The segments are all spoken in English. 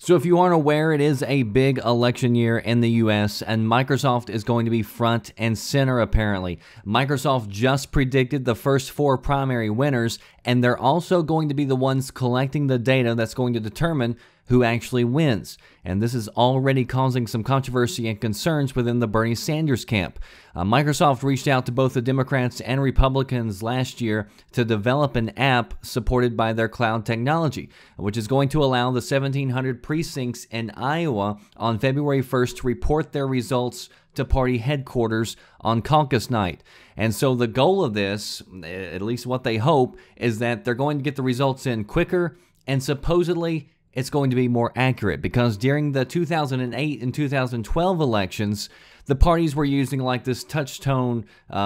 So if you aren't aware, it is a big election year in the US, and Microsoft is going to be front and center apparently. Microsoft just predicted the first 4 primary winners, and they're also going to be the ones collecting the data that's going to determine who actually wins. And this is already causing some controversy and concerns within the Bernie Sanders camp. Microsoft reached out to both the Democrats and Republicans last year to develop an app supported by their cloud technology, which is going to allow the 1,700 precincts in Iowa on February 1st to report their results to party headquarters on caucus night. And so the goal of this, at least what they hope, is that they're going to get the results in quicker, and supposedly it's going to be more accurate, because during the 2008 and 2012 elections, the parties were using like this touch tone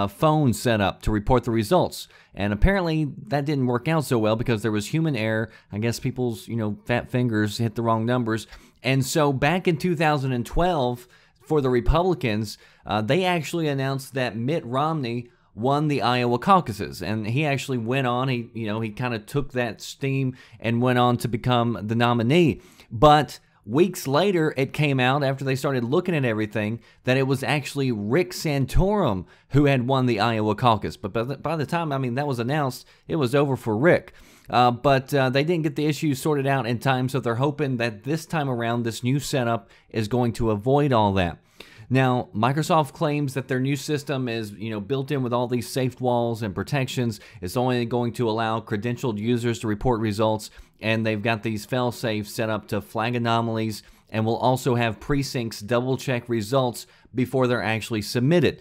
phone setup to report the results. And apparently that didn't work out so well because there was human error. I guess people's, fat fingers hit the wrong numbers. And so back in 2012, for the Republicans, they actually announced that Mitt Romney won the Iowa caucuses, and he actually went on. He kind of took that steam and went on to become the nominee. But weeks later, it came out after they started looking at everything that it was actually Rick Santorum who had won the Iowa caucus. But by the time, that was announced, it was over for Rick. But they didn't get the issues sorted out in time, so they're hoping that this time around, this new setup is going to avoid all that. Now, Microsoft claims that their new system is, built in with all these safe walls and protections. It's only going to allow credentialed users to report results, and they've got these fail-safes set up to flag anomalies, and will also have precincts double-check results before they're actually submitted.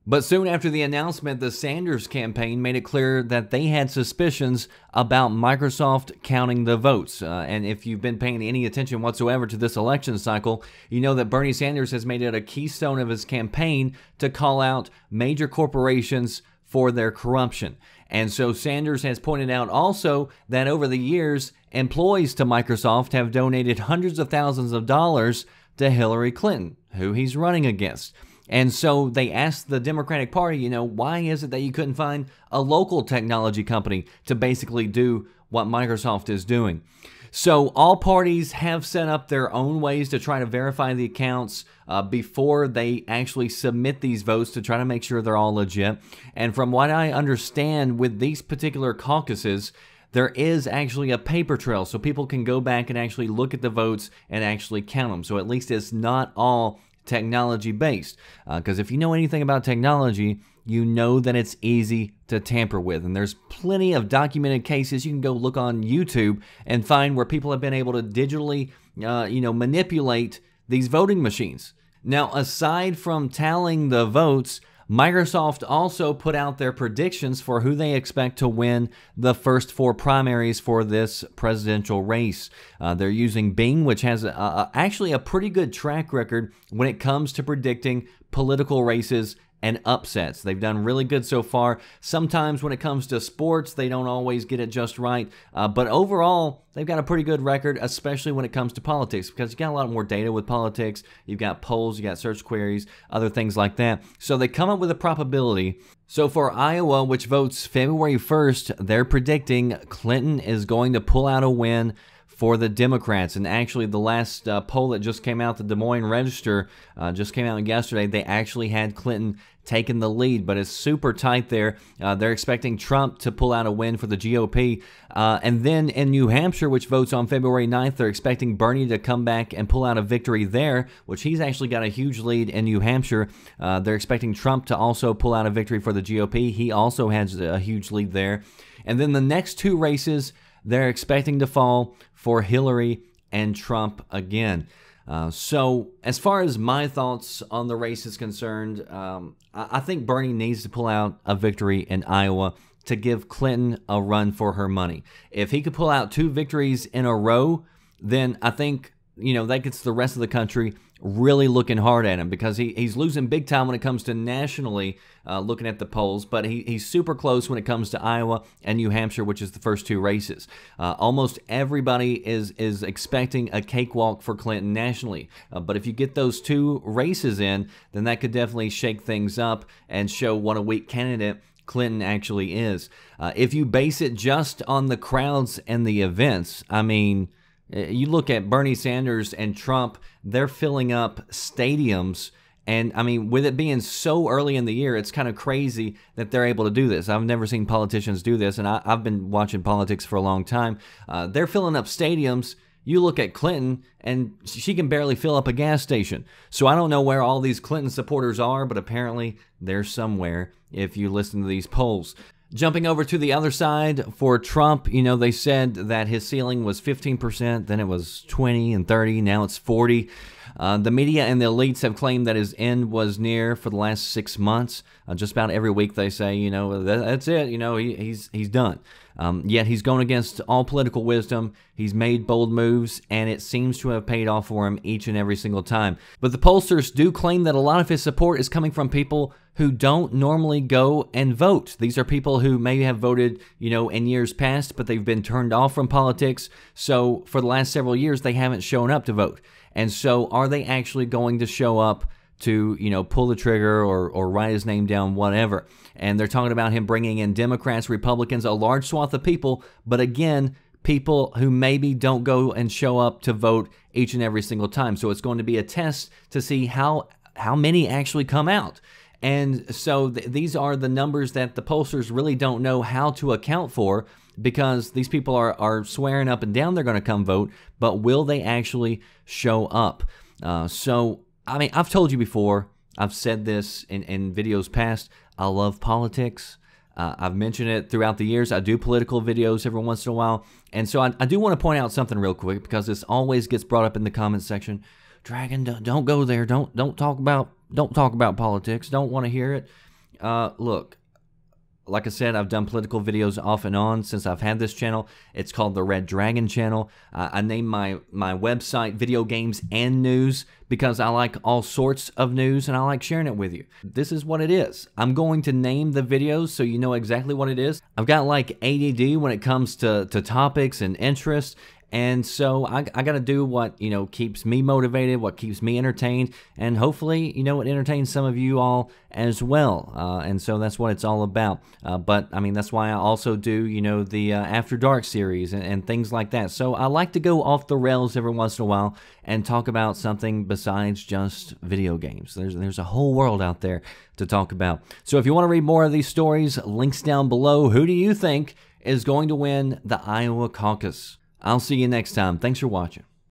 But soon after the announcement, the Sanders campaign made it clear that they had suspicions about Microsoft counting the votes. And if you've been paying any attention whatsoever to this election cycle, you know that Bernie Sanders has made it a keystone of his campaign to call out major corporations for their corruption. And so Sanders has pointed out also that over the years, employees to Microsoft have donated hundreds of thousands of dollars to Hillary Clinton, who he's running against. And so they asked the Democratic Party, why is it that you couldn't find a local technology company to basically do what Microsoft is doing? So all parties have set up their own ways to try to verify the accounts before they actually submit these votes to try to make sure they're all legit. And from what I understand with these particular caucuses, there is actually a paper trail, so people can go back and actually look at the votes and actually count them. So at least it's not all technology based, because if you know anything about technology, you know that it's easy to tamper with, and there's plenty of documented cases. You can go look on YouTube and find where people have been able to digitally manipulate these voting machines. Now, aside from tallying the votes, Microsoft also put out their predictions for who they expect to win the first 4 primaries for this presidential race. They're using Bing, which has actually a pretty good track record when it comes to predicting political races and upsets. They've done really good so far. Sometimes when it comes to sports, they don't always get it just right. But overall, they've got a pretty good record, especially when it comes to politics, because you got a lot more data with politics. You've got polls, you got search queries, other things like that. So they come up with a probability. So for Iowa, which votes February 1st, they're predicting Clinton is going to pull out a win for the Democrats. And actually, the last poll that just came out, the Des Moines Register, just came out yesterday, they actually had Clinton taking the lead, but it's super tight there. They're expecting Trump to pull out a win for the GOP. And then in New Hampshire, which votes on February 9th, they're expecting Bernie to come back and pull out a victory there, which he's actually got a huge lead in New Hampshire. They're expecting Trump to also pull out a victory for the GOP. He also has a huge lead there. And then the next 2 races, they're expecting to fall for Hillary and Trump again. So as far as my thoughts on the race is concerned, I think Bernie needs to pull out a victory in Iowa to give Clinton a run for her money. If he could pull out 2 victories in a row, then I think, that gets the rest of the country really looking hard at him, because he's losing big time when it comes to nationally looking at the polls, but he's super close when it comes to Iowa and New Hampshire, which is the first 2 races. Almost everybody is expecting a cakewalk for Clinton nationally, but if you get those 2 races in, then that could definitely shake things up and show what a weak candidate Clinton actually is. If you base it just on the crowds and the events, You look at Bernie Sanders and Trump, they're filling up stadiums. And I mean, with it being so early in the year, it's kind of crazy that they're able to do this. I've never seen politicians do this, and I've been watching politics for a long time. They're filling up stadiums. You look at Clinton, and she can barely fill up a gas station. So I don't know where all these Clinton supporters are, but apparently they're somewhere if you listen to these polls. Jumping over to the other side for Trump, you know, they said that his ceiling was 15%, then it was 20 and 30, now it's 40. The media and the elites have claimed that his end was near for the last 6 months. Just about every week they say, you know, that's it, you know, he's done. Yet he's gone against all political wisdom. He's made bold moves, and it seems to have paid off for him each and every single time. But the pollsters do claim that a lot of his support is coming from people who don't normally go and vote. These are people who may have voted, you know, in years past, but they've been turned off from politics. So for the last several years, they haven't shown up to vote. And so are they actually going to show up to, you know, pull the trigger or write his name down, whatever? And they're talking about him bringing in Democrats, Republicans, a large swath of people. But again, people who maybe don't go and show up to vote each and every single time. So it's going to be a test to see how many actually come out. And so these are the numbers that the pollsters really don't know how to account for, because these people are swearing up and down they're going to come vote, but will they actually show up? So, I mean, I've told you before, I've said this in videos past, I love politics. I've mentioned it throughout the years. I do political videos every once in a while. And so I do want to point out something real quick, because this always gets brought up in the comments section. Dragon, don't go there. Don't talk about politics. Don't want to hear it. Look, like I said, I've done political videos off and on since I've had this channel. It's called the Red Dragon channel. I named my website Video Games and News because I like all sorts of news and I like sharing it with you. This is what it is. I'm going to name the videos so you know exactly what it is. I've got like ADD when it comes to topics and interests. And so I got to do what, you know, keeps me motivated, what keeps me entertained, and hopefully, you know, it entertains some of you all as well. And so that's what it's all about. But, I mean, that's why I also do, you know, the After Dark series and things like that. So I like to go off the rails every once in a while and talk about something besides just video games. There's a whole world out there to talk about. So if you want to read more of these stories, links down below. Who do you think is going to win the Iowa caucus? I'll see you next time. Thanks for watching.